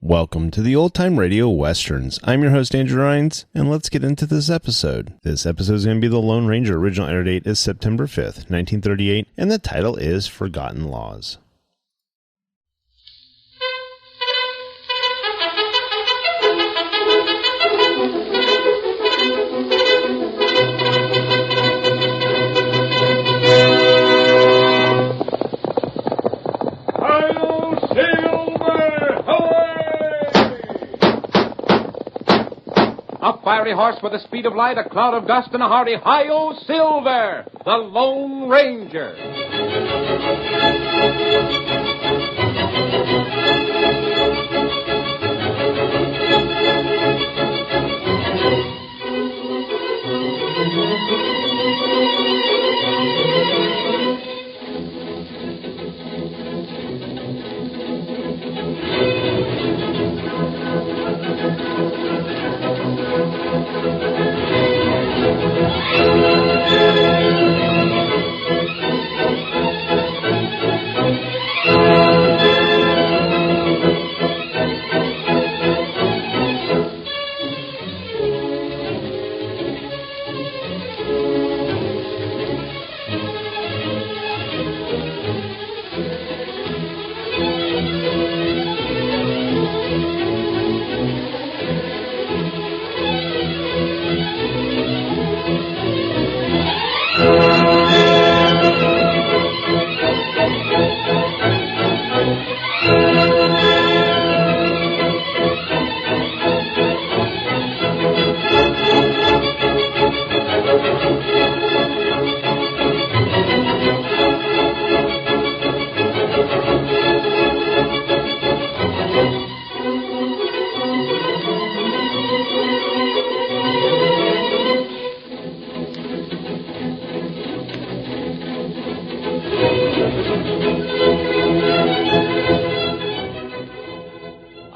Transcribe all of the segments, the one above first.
Welcome to the Old Time Radio Westerns. I'm your host, Andrew Rines, and let's get into this episode. This episode is going to be The Lone Ranger. Original air date is September 5th, 1938, and the title is Forgotten Laws. A fiery horse with the speed of light, a cloud of dust, and a hearty Hi-Yo Silver, the Lone Ranger.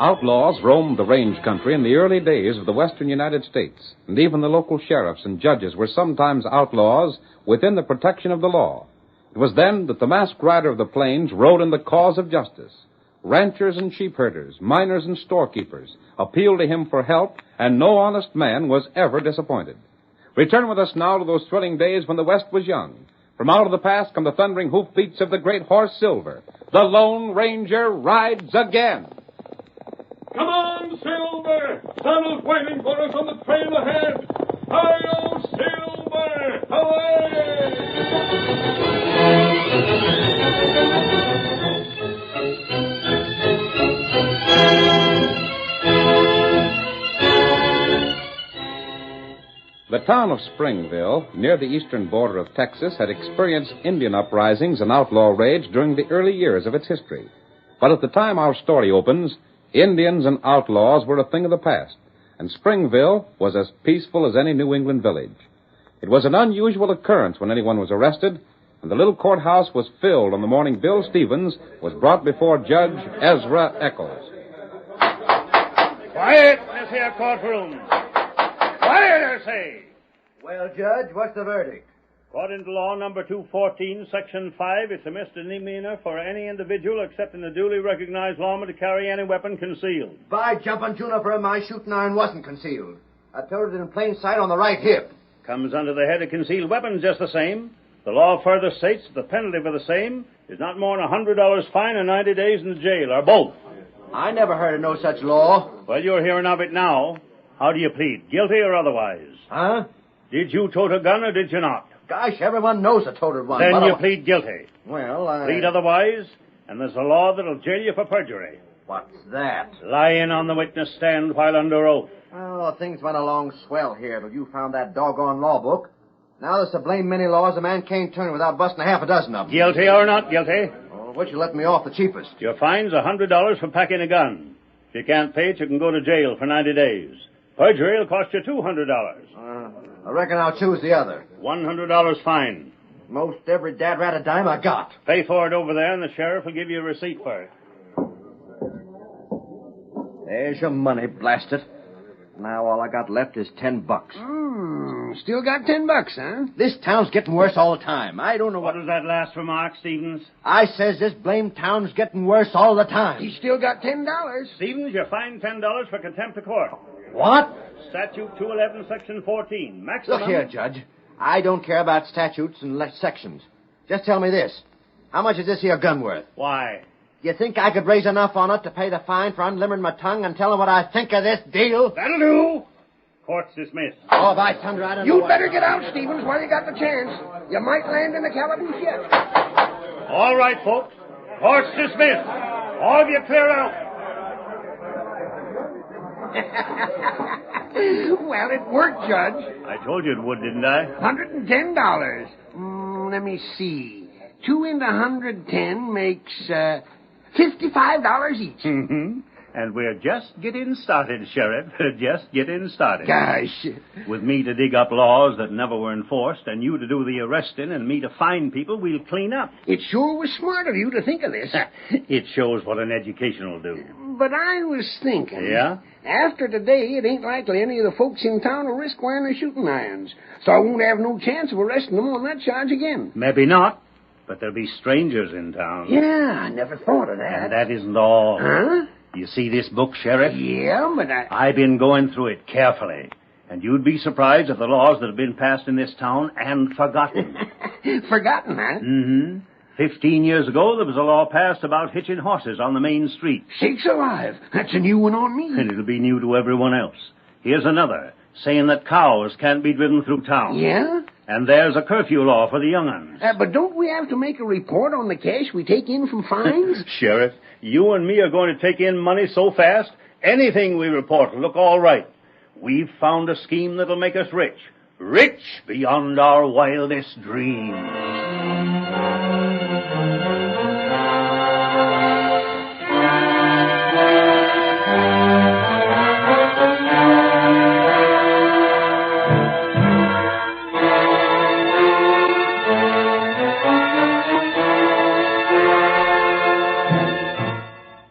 Outlaws roamed the range country in the early days of the western United States, and even the local sheriffs and judges were sometimes outlaws within the protection of the law. It was then that the masked rider of the plains rode in the cause of justice. Ranchers and sheep herders, miners and storekeepers appealed to him for help, and no honest man was ever disappointed. Return with us now to those thrilling days when the West was young. From out of the past come the thundering hoofbeats of the great horse Silver. The Lone Ranger rides again. Come on, Silver! Donald's waiting for us on the trail ahead! Hi-yo, Silver! Away! The town of Springville, near the eastern border of Texas, had experienced Indian uprisings and outlaw raids during the early years of its history. But at the time our story opens, Indians and outlaws were a thing of the past, and Springville was as peaceful as any New England village. It was an unusual occurrence when anyone was arrested, and the little courthouse was filled on the morning Bill Stevens was brought before Judge Ezra Eccles. Quiet in this here courtroom. Quiet, I say. Well, Judge, what's the verdict? According to law number 214, section 5, it's a misdemeanor for any individual excepting a duly recognized lawman to carry any weapon concealed. By jumping Juniper, my shooting iron wasn't concealed. I told it in plain sight on the right hip. Comes under the head of concealed weapons just the same. The law further states that the penalty for the same is not more than $100 fine and 90 days in the jail, or both. I never heard of no such law. Well, you're hearing of it now. How do you plead, guilty or otherwise? Huh? Did you tote a gun or did you not? Gosh, everyone knows I toted one. Then you plead guilty. Well, I... Plead otherwise, and there's a law that'll jail you for perjury. What's that? Lying on the witness stand while under oath. Oh, things went along swell here till you found that doggone law book. Now there's so blame many laws a man can't turn without busting half a dozen of them. Guilty or not guilty? Well, what you let me off the cheapest? Your fine's $100 for packing a gun. If you can't pay it, you can go to jail for 90 days. Perjury will cost you $200. I reckon I'll choose the other. $100 fine. Most every dad rat a dime I got. Pay for it over there, and the sheriff will give you a receipt for it. There's your money, blast it. Now all I got left is $10. Still got $10, huh? This town's getting worse all the time. I don't know What does that last remark, Stevens? I says this blame town's getting worse all the time. He still got $10. Stevens, you're fined $10 for contempt of court. What? Statute 211, Section 14. Maximum... Look here, Judge. I don't care about statutes and sections. Just tell me this. How much is this here gun worth? Why? You think I could raise enough on it to pay the fine for unlimbering my tongue and tell him what I think of this deal? That'll do. Court's dismissed. Oh, by thunder, I don't know You'd what... better get out, Stevens, while you got the chance. You might land in the calaboose yet. All right, folks. Court's dismissed. All of you clear out. Well, it worked, Judge. I told you it would, didn't I? $110. Let me see. 2 into 110 makes $55 each. Mm-hmm. And we're just getting started, Sheriff. Just getting started. Gosh. With me to dig up laws that never were enforced, and you to do the arresting, and me to find people, we'll clean up. It sure was smart of you to think of this. It shows what an education will do. But I was thinking... Yeah? After today, it ain't likely any of the folks in town will risk wearing their shooting irons. So I won't have no chance of arresting them on that charge again. Maybe not, but there'll be strangers in town. Yeah, I never thought of that. And that isn't all. Huh? You see this book, Sheriff? Yeah, but I've been going through it carefully. And you'd be surprised at the laws that have been passed in this town and forgotten. Forgotten, huh? Mm-hmm. 15 years ago, there was a law passed about hitching horses on the main street. Sakes alive. That's a new one on me. And it'll be new to everyone else. Here's another, saying that cows can't be driven through town. Yeah? And there's a curfew law for the young'uns. But don't we have to make a report on the cash we take in from fines? Sheriff, you and me are going to take in money so fast, anything we report will look all right. We've found a scheme that'll make us rich. Rich beyond our wildest dreams.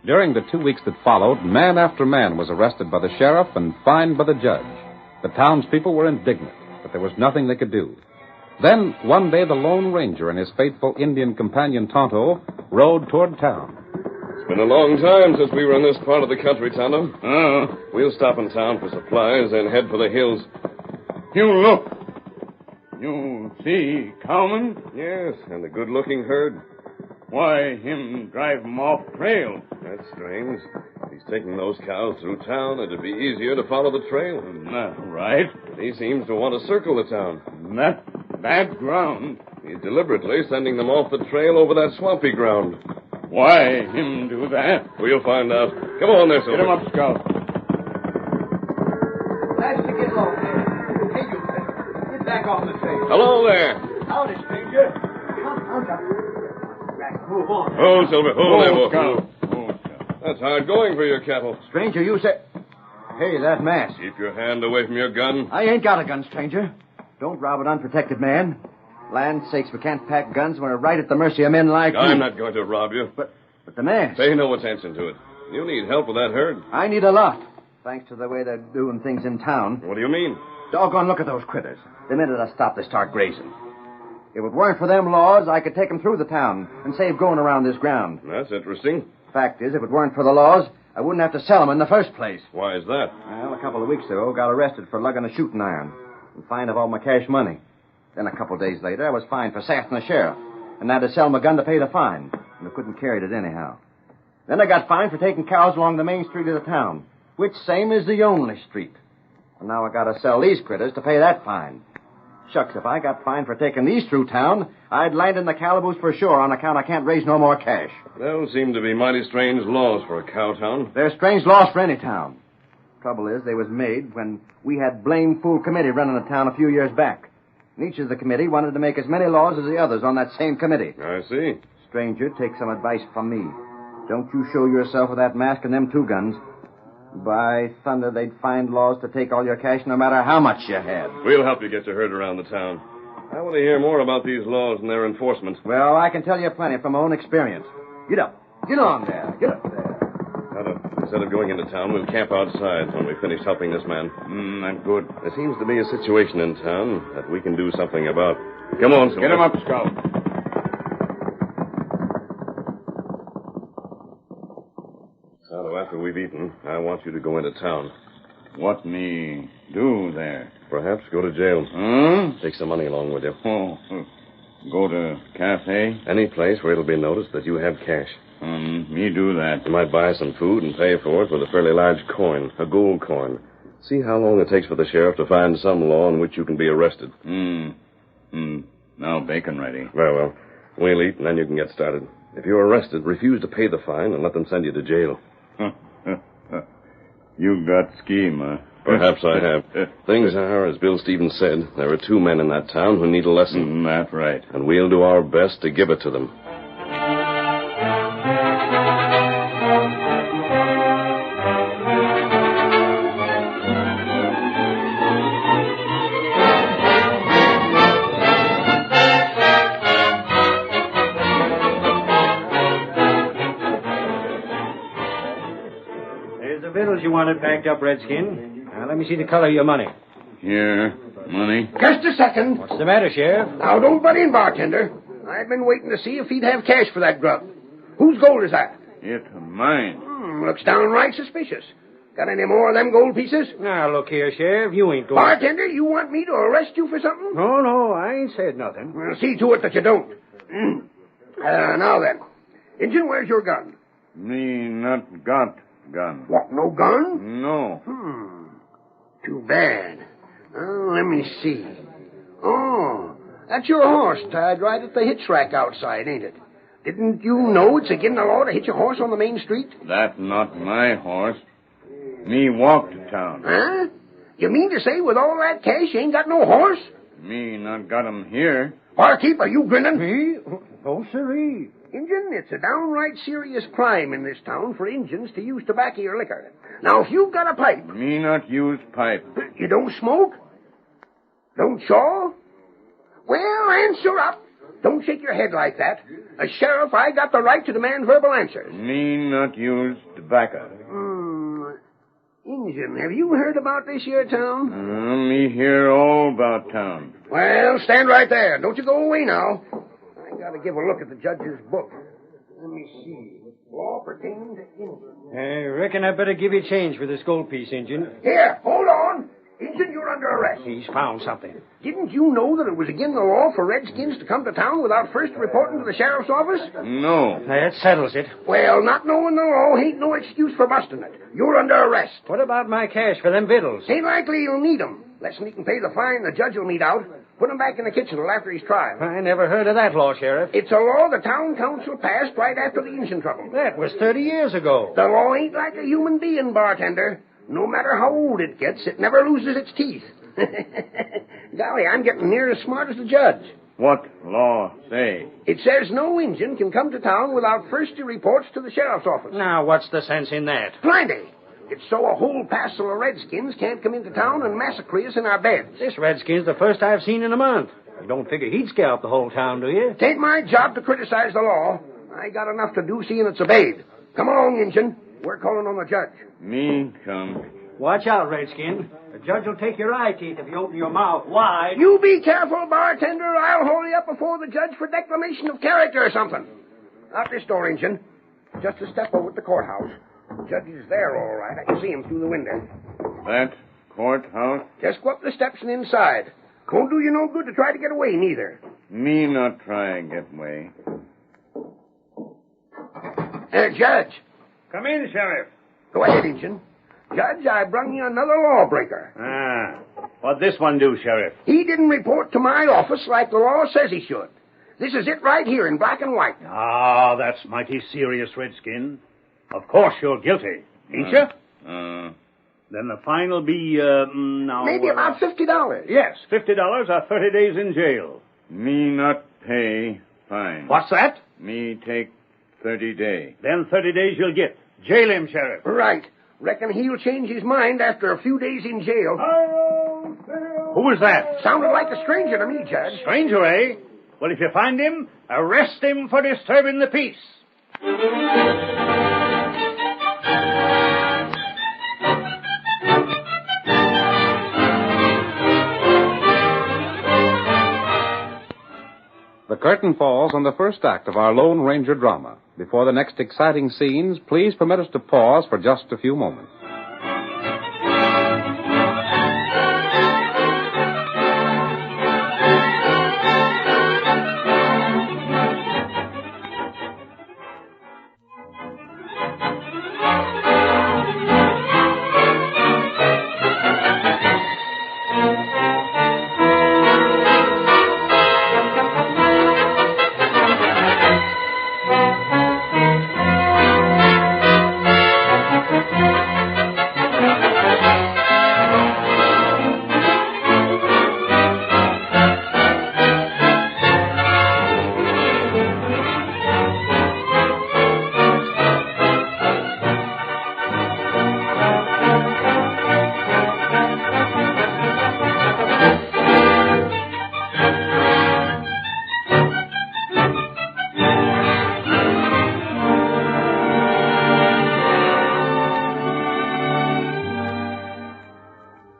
During the 2 weeks that followed, man after man was arrested by the sheriff and fined by the judge. The townspeople were indignant, but there was nothing they could do. Then, one day, the Lone Ranger and his faithful Indian companion, Tonto, rode toward town. It's been a long time since we were in this part of the country, Tonto. We'll stop in town for supplies and head for the hills. You look. You see Cowman? Yes, and the good-looking herd. Why, him drive 'em off trail. That's strange. He's taking those cows through town, it'd be easier to follow the trail. That's right. But he seems to want to circle the town. That bad ground. He's deliberately sending them off the trail over that swampy ground. Why him do that? We'll find out. Come on there, Silver. Get him up, Scout. That's to get low there. Hey, you, get back off the trail. Hello there. Howdy, stranger. Come, move on. Oh, Silver. Oh, there, boy. Scout. That's hard going for your cattle. Stranger, you say... Hey, that mask. Keep your hand away from your gun. I ain't got a gun, stranger. Don't rob an unprotected man. Land sakes, we can't pack guns when we're right at the mercy of men like you. I'm not going to rob you. But the mask... Pay no attention to it. You need help with that herd. I need a lot, thanks to the way they're doing things in town. What do you mean? Doggone, look at those critters. The minute I stop, they start grazing. If it weren't for them laws, I could take them through the town and save going around this ground. That's interesting. Fact is, if it weren't for the laws, I wouldn't have to sell them in the first place. Why is that? Well, a couple of weeks ago, got arrested for lugging a shooting iron and fined of all my cash money. Then a couple of days later, I was fined for sassing the sheriff and had to sell my gun to pay the fine, and I couldn't carry it anyhow. Then I got fined for taking cows along the main street of the town, which same is the only street. And now I got to sell these critters to pay that fine. Shucks, if I got fined for taking these through town, I'd land in the calaboose for sure on account I can't raise no more cash. Those seem to be mighty strange laws for a cow town. They're strange laws for any town. Trouble is, they was made when we had blame fool committee running the town a few years back. And each of the committee wanted to make as many laws as the others on that same committee. I see. Stranger, take some advice from me. Don't you show yourself with that mask and them 2 guns. By thunder, they'd find laws to take all your cash no matter how much you had. We'll help you get your herd around the town. I want to hear more about these laws and their enforcement. Well, I can tell you plenty from my own experience. Get up. Get on there. Get up there. Tonto, Instead of going into town, we'll camp outside when we finish helping this man. That's good. There seems to be a situation in town that we can do something about. Come on, Silver. Get him up, Scout. Tonto, after we've eaten, I want you to go into town. What me do there? Perhaps go to jail. Take some money along with you. Oh, go to cafe? Any place where it'll be noticed that you have cash. Me do that. You might buy some food and pay for it with a fairly large coin, a gold coin. See how long it takes for the sheriff to find some law in which you can be arrested. Now bacon ready. Very well. We'll eat, and then you can get started. If you're arrested, refuse to pay the fine and let them send you to jail. You got scheme, huh? Perhaps I have. Things are, as Bill Stevens said, there are 2 men in that town who need a lesson. That's right. And we'll do our best to give it to them. Victuals you wanted packed up, Redskin. Now, let me see the color of your money. Here, money. Just a second. What's the matter, Sheriff? Now, don't butt in, bartender. I've been waiting to see if he'd have cash for that grub. Whose gold is that? It's mine. Looks downright suspicious. Got any more of them gold pieces? Now, look here, Sheriff. You ain't going... Bartender, you want me to arrest you for something? No, I ain't said nothing. Well, see to it that you don't. Now then. Injun, where's your gun? Me not got gun. What, no gun? No. Too bad. Let me see. Oh, that's your horse tied right at the hitch rack outside, ain't it? Didn't you know it's against the law to hitch a horse on the main street? That not my horse. Me walk to town. Huh? You mean to say with all that cash you ain't got no horse? Me not got him here. Barkeep, are you grinning? Me? Oh, sirree. Injun, it's a downright serious crime in this town for Injuns to use tobacco or liquor. Now, if you've got a pipe... Me not use pipe. You don't smoke? Don't chaw? Well, answer up. Don't shake your head like that. As sheriff, I got the right to demand verbal answers. Me not use tobacco. Injun, have you heard about this here town? Me hear all about town. Well, stand right there. Don't you go away now. I got to give a look at the judge's book. Let me see. Law pertaining to Injun. I reckon I better give you change for this gold piece, Injun. Here, hold on. Injun, you're under arrest. He's found something. Didn't you know that it was against the law for Redskins to come to town without first reporting to the sheriff's office? No. That settles it. Well, not knowing the law ain't no excuse for busting it. You're under arrest. What about my cash for them victuals? Ain't likely you'll need 'em. Less than he can pay the fine, the judge will meet out. Put him back in the kitchen till after his trial. I never heard of that law, Sheriff. It's a law the town council passed right after the Indian trouble. That was 30 years ago. The law ain't like a human being, bartender. No matter how old it gets, it never loses its teeth. Golly, I'm getting near as smart as the judge. What law say? It says no Injun can come to town without first he reports to the sheriff's office. Now, what's the sense in that? Plenty. It's so a whole passel of Redskins can't come into town and massacre us in our beds. This Redskin's the first I've seen in a month. I don't figure he'd scalp the whole town, do you? It ain't my job to criticize the law. I got enough to do seeing it's obeyed. Come along, Injun. We're calling on the judge. Me come. Watch out, Redskin. The judge will take your eye teeth if you open your mouth wide. You be careful, bartender. I'll hold you up before the judge for declamation of character or something. Out this door, Injun. Just a step over at the courthouse. The judge is there, all right. I can see him through the window. That courthouse? Just go up the steps and inside. Won't do you no good to try to get away, neither. Me not try get away. Judge. Come in, Sheriff. Go ahead, Injun. Judge, I brung you another lawbreaker. What'd this one do, Sheriff? He didn't report to my office like the law says he should. This is it right here in black and white. Ah, that's mighty serious, Redskin. Of course you're guilty, ain't you? Then the fine will be, now... Maybe about $50. Yes, $50 or 30 days in jail. Me not pay fine. What's that? Me take 30 days. Then 30 days you'll get. Jail him, Sheriff. Right. Reckon he'll change his mind after a few days in jail. Who was that? Sounded like a stranger to me, Judge. Stranger, eh? Well, if you find him, arrest him for disturbing the peace. curtain falls on the first act of our Lone Ranger drama. Before the next exciting scenes, please permit us to pause for just a few moments.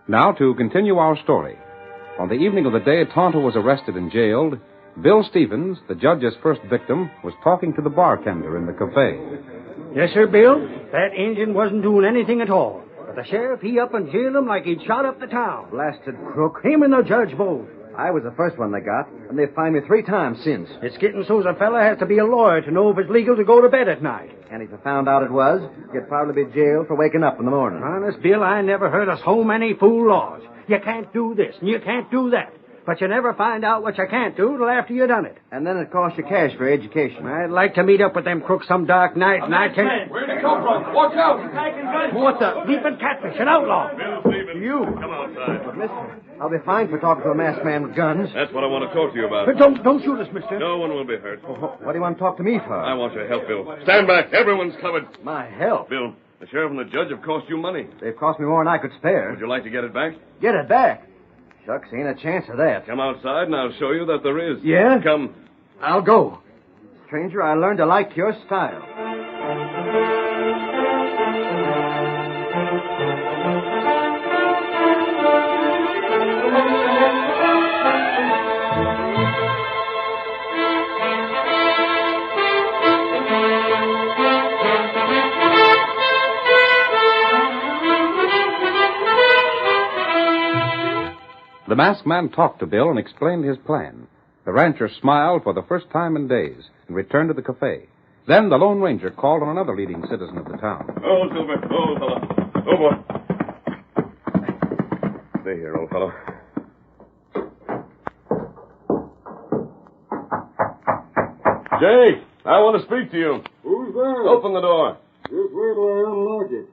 Now to continue our story. On the evening of the day Tonto was arrested and jailed, Bill Stevens, the judge's first victim, was talking to the bartender in the cafe. Yes, sir, Bill. That Injun wasn't doing anything at all. But the sheriff, he up and jailed him like he'd shot up the town. Blasted crook. Him and the judge both. I was the first one they got, and they've fined me 3 times since. It's getting so's a fella has to be a lawyer to know if it's legal to go to bed at night. And if I found out it was, you'd probably be jailed for waking up in the morning. Honest, Bill, I never heard of so many fool laws. You can't do this, and you can't do that. But you never find out what you can't do till after you done it. And then it costs you cash for education. I'd like to meet up with them crooks some dark night, and I can... Where'd he come from? Watch out! What the? Leaping catfish, an outlaw. Bill Stevens. You. Come outside. But, mister, I'll be fined for talking to a masked man with guns. That's what I want to talk to you about. But don't shoot us, mister. No one will be hurt. What do you want to talk to me for? I want your help, Bill. Stand back. Everyone's covered. My help? Bill, the sheriff and the judge have cost you money. They've cost me more than I could spare. Would you like to get it back? Get it back? Shucks, ain't a chance of that. Come outside and I'll show you that there is. Yeah? Come. I'll go. Stranger, I learned to like your style. The masked man talked to Bill and explained his plan. The rancher smiled for the first time in days and returned to the cafe. Then the Lone Ranger called on another leading citizen of the town. Oh, Silver. Oh, fella. Oh, boy. Stay here, old fellow. Jake, I want to speak to you. Who's there? Open the door. Just wait till I unlock it.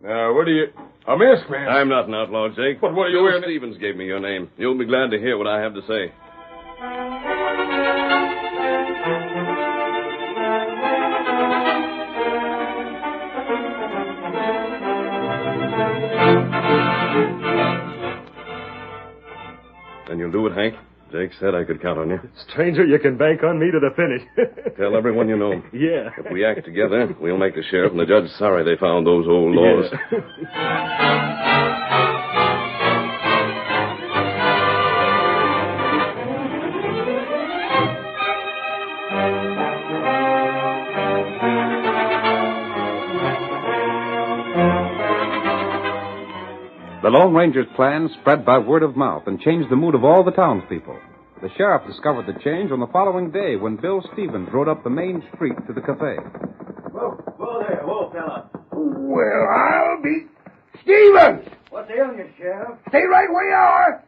Now, where do you... A masked man. I'm not an outlaw, Jake. But what are you Bill wearing? Stevens gave me your name. You'll be glad to hear what I have to say. Then you'll do it, Hank? Jake said I could count on you. Stranger, you can bank on me to the finish. Tell everyone you know. Yeah. If we act together, we'll make the sheriff and the judge sorry they found those old laws. The Lone Ranger's plan spread by word of mouth and changed the mood of all the townspeople. The sheriff discovered the change on the following day when Bill Stevens rode up the main street to the cafe. Whoa there, fella. Well, I'll be... Stevens! What's ailing you, Sheriff? Stay right where you are.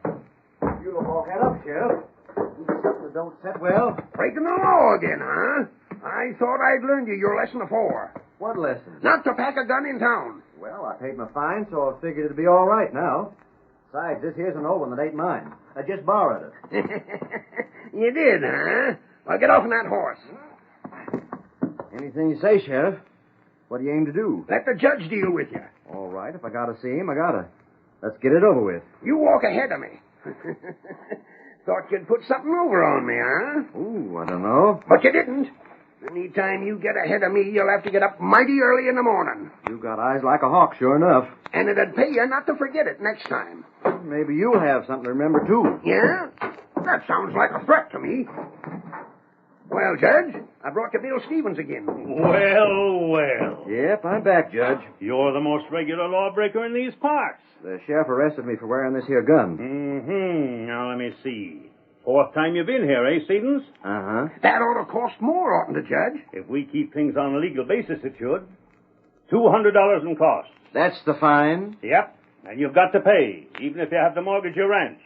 You look all cut up, Sheriff. Something that don't set well. Breaking the law again, huh? I thought I'd learned you your lesson before. What lesson? Not to pack a gun in town. Well, I paid my fine, so I figured it'd be all right now. Besides, this here's an old one that ain't mine. I just borrowed it. You did, huh? Well, get off on that horse. Anything you say, Sheriff. What do you aim to do? Let the judge deal with you. All right, if I gotta see him, I gotta. Let's get it over with. You walk ahead of me. Thought you'd put something over on me, huh? Ooh, I don't know. But you didn't. Anytime you get ahead of me, you'll have to get up mighty early in the morning. You got eyes like a hawk, sure enough. And it'd pay you not to forget it next time. Maybe you'll have something to remember, too. Yeah? That sounds like a threat to me. Well, Judge, I brought you Bill Stevens again. Well. Yep, I'm back, Judge. You're the most regular lawbreaker in these parts. The sheriff arrested me for wearing this here gun. Mm-hmm. Now, let me see. 4th time you've been here, eh, Stevens? Uh-huh. That ought to cost more, oughtn't it, Judge? If we keep things on a legal basis, it should. $200 in costs. That's the fine? Yep. And you've got to pay, even if you have to mortgage your ranch.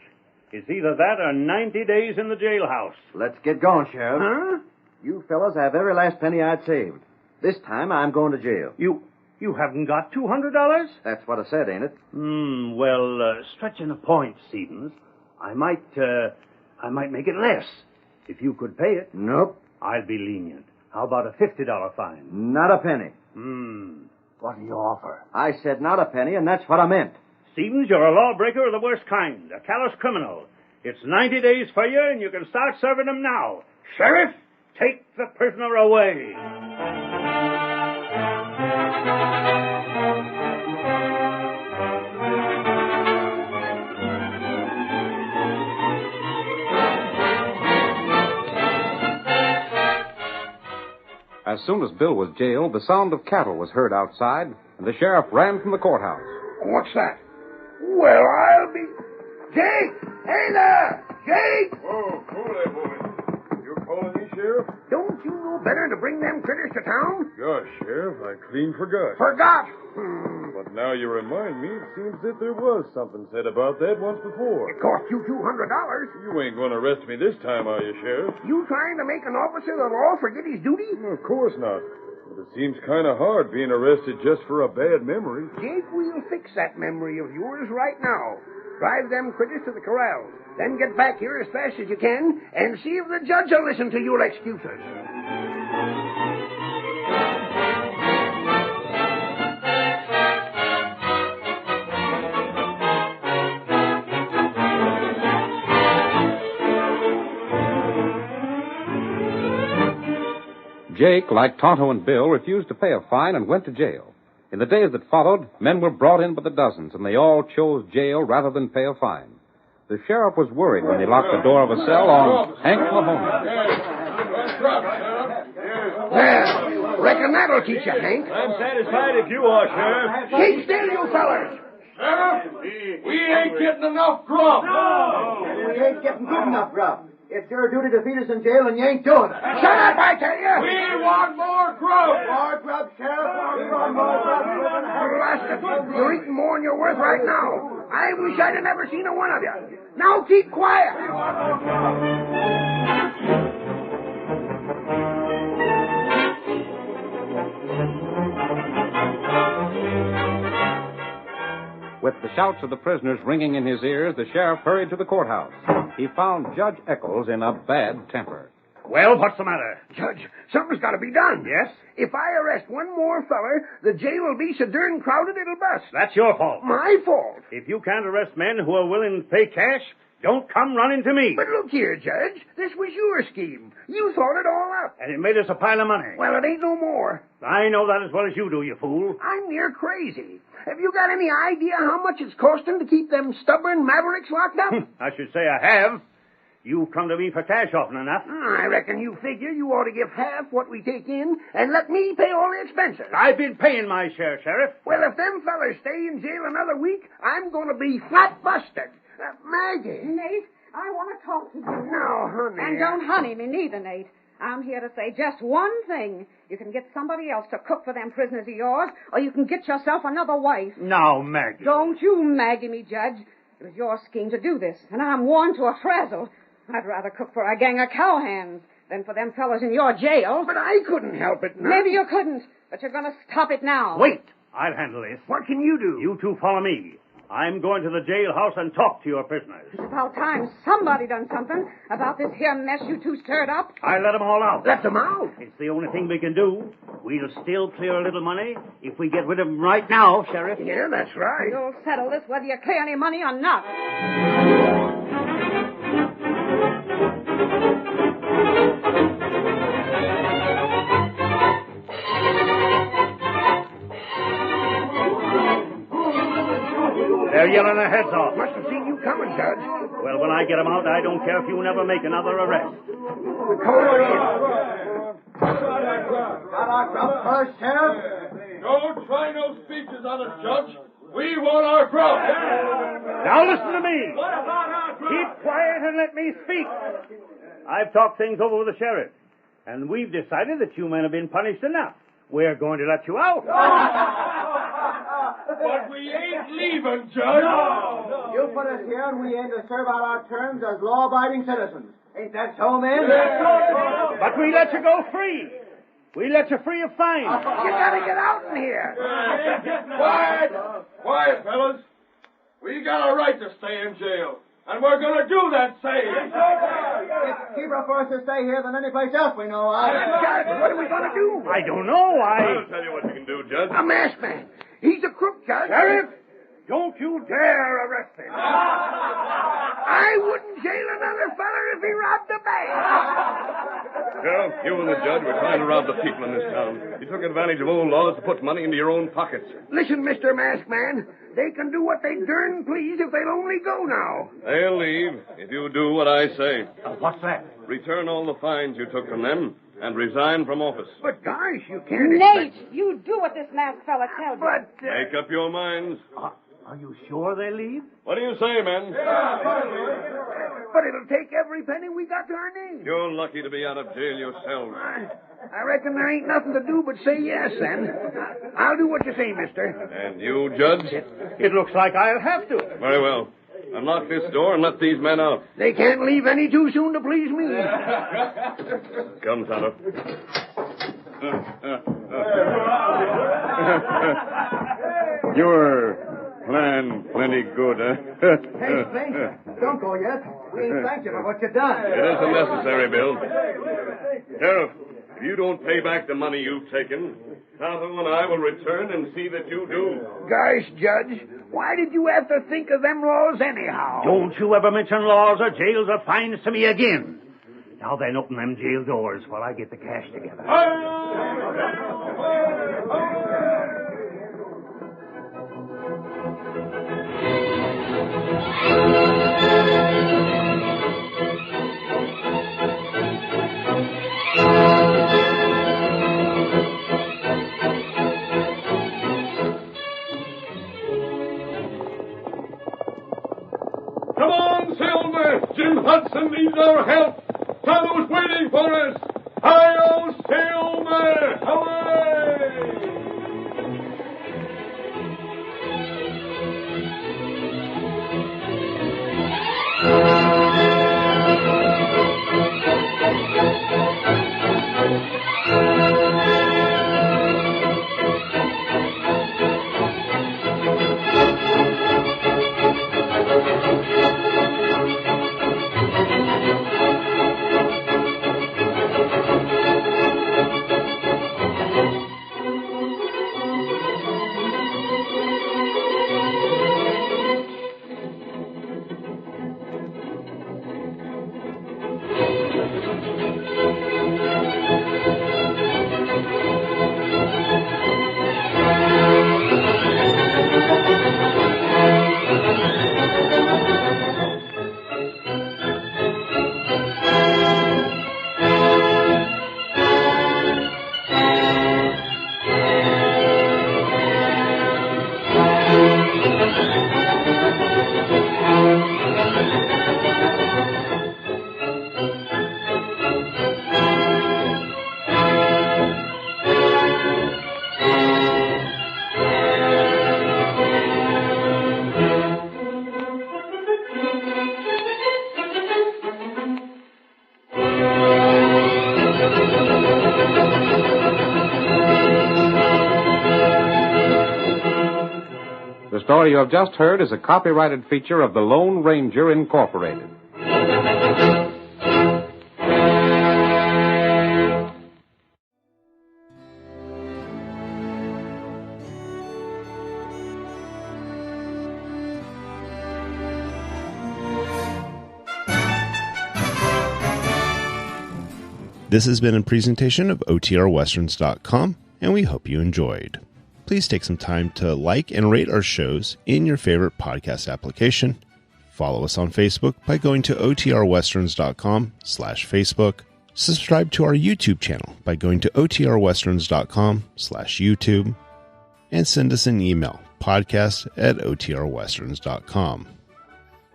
It's either that or 90 days in the jailhouse. Let's get going, Sheriff. Huh? You fellas have every last penny I'd saved. This time I'm going to jail. You haven't got $200? That's what I said, ain't it? Well, stretching a point, Stevens. I might make it less. If you could pay it. Nope. I'll be lenient. How about a $50 fine? Not a penny. What do you offer? I said not a penny, and that's what I meant. Stevens, you're a lawbreaker of the worst kind, a callous criminal. It's 90 days for you, and you can start serving them now. Sheriff, take the prisoner away. As soon as Bill was jailed, the sound of cattle was heard outside, and the sheriff ran from the courthouse. What's that? Well, I'll be... Jake! Hey there! Jake! Oh, cool there, boy. You calling me, Sheriff? Don't you know better to bring them critters to town? Gosh, Sheriff, I clean forgot. Forgot? But now you remind me, it seems that there was something said about that once before. It cost you $200. You ain't going to arrest me this time, are you, Sheriff? You trying to make an officer of the law forget his duty? Of course not. But it seems kind of hard being arrested just for a bad memory. Jake, we'll fix that memory of yours right now. Drive them critters to the corral. Then get back here as fast as you can and see if the judge will listen to your excuses. Jake, like Tonto and Bill, refused to pay a fine and went to jail. In the days that followed, men were brought in by the dozens, and they all chose jail rather than pay a fine. The sheriff was worried when he locked the door of a cell on Hank Mahoney. Well, reckon that'll teach you, Hank. I'm satisfied if you are, Sheriff. Keep still, you fellers. Sheriff, we ain't getting enough grub. No! We ain't getting good enough grub. It's your duty to feed us in jail, and you ain't doing it. Shut up, I tell you! We want more grub. More grub, Sheriff. We want more grub. Blasted. You're eating more than you're worth right now. I wish I'd have never seen a one of you. Now keep quiet. With the shouts of the prisoners ringing in his ears, the sheriff hurried to the courthouse. He found Judge Eccles in a bad temper. Well, what's the matter? Judge, something's got to be done. Yes? If I arrest one more feller, the jail will be so darn crowded it'll bust. That's your fault. My fault. If you can't arrest men who are willing to pay cash, don't come running to me. But look here, Judge. This was your scheme. You thought it all up. And it made us a pile of money. Well, it ain't no more. I know that as well as you do, you fool. I'm near crazy. Have you got any idea how much it's costing to keep them stubborn mavericks locked up? I should say I have. You've come to me for cash often enough. I reckon you figure you ought to give half what we take in and let me pay all the expenses. I've been paying my share, Sheriff. Well, if them fellers stay in jail another week, I'm going to be flat busted. Maggie. Nate, I want to talk to you. No, honey. And don't honey me neither, Nate. I'm here to say just one thing. You can get somebody else to cook for them prisoners of yours, or you can get yourself another wife. Now, Maggie. Don't you Maggie me, Judge. It was your scheme to do this, and I'm worn to a frazzle. I'd rather cook for a gang of cowhands than for them fellas in your jail. But I couldn't help it now. Maybe you couldn't, but you're going to stop it now. Wait. I'll handle this. What can you do? You two follow me. I'm going to the jailhouse and talk to your prisoners. It's about time somebody done something about this here mess you two stirred up. I let them all out. Let them out? It's the only thing we can do. We'll still clear a little money if we get rid of them right now, Sheriff. Yeah, that's right. You'll settle this whether you clear any money or not. They're yelling their heads off. Must have seen you coming, Judge. Well, when I get him out, I don't care if you never make another arrest. Got our grub first, Sheriff? Don't try no speeches on us, Judge. We want our grub. Now listen to me. Keep quiet and let me speak. I've talked things over with the sheriff, and we've decided that you men have been punished enough. We're going to let you out. But we ain't leaving, Judge. No. You put us here and we aim to serve out our terms as law-abiding citizens. Ain't that so, men? But we let you go free. We let you free of fine. You gotta get out in here. Quiet. Quiet, fellas. We got a right to stay in jail. And we're going to do that same. It's cheaper for us to stay here than any place else we know of. Judge, what are we going to do? I don't know. I'll tell you what you can do, Judge. A masked man. He's a crook, Judge. Sheriff, don't you dare arrest him. I wouldn't jail another feller if he robbed a bank. Sheriff, you and the judge were trying to rob the people in this town. You took advantage of old laws to put money into your own pockets. Listen, Mr. Masked Man, they can do what they darn please if they'll only go now. They'll leave if you do what I say. What's that? Return all the fines you took from them and resign from office. But, gosh, you can't Nate, expect... you do what this masked fella tells you. But, Make up your minds. Are you sure they leave? What do you say, men? But it'll take every penny we got to our name. You're lucky to be out of jail yourselves. I reckon there ain't nothing to do but say yes, then. I'll do what you say, mister. And you, Judge? It looks like I'll have to. Very well. Unlock this door and let these men out. They can't leave any too soon to please me. Come, Tonto. Your plan plenty good, huh? Hey, Spink, don't go yet. We ain't thanked you for what you done. It isn't necessary, Bill. Sheriff, if you don't pay back the money you've taken, Tonto and I will return and see that you do. Gosh, Judge, why did you have to think of them laws anyhow? Don't you ever mention laws or jails or fines to me again. Now then, open them jail doors while I get the cash together. Come on, Silver. Jim Hudson needs our help. Tonto's waiting for us. Hi-yo, Silver! Hooray! The story you have just heard is a copyrighted feature of the Lone Ranger, Incorporated. This has been a presentation of OTRWesterns.com, and we hope you enjoyed. Please take some time to like and rate our shows in your favorite podcast application. Follow us on Facebook by going to otrwesterns.com/Facebook. Subscribe to our YouTube channel by going to otrwesterns.com/YouTube. And send us an email, podcast@otrwesterns.com.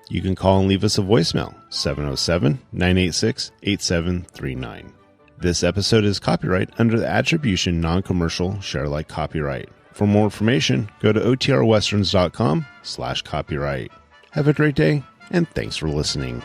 You can call and leave us a voicemail, 707-986-8739. This episode is copyright under the Attribution Non-Commercial Share Alike Copyright. For more information, go to otrwesterns.com/copyright. Have a great day, and thanks for listening.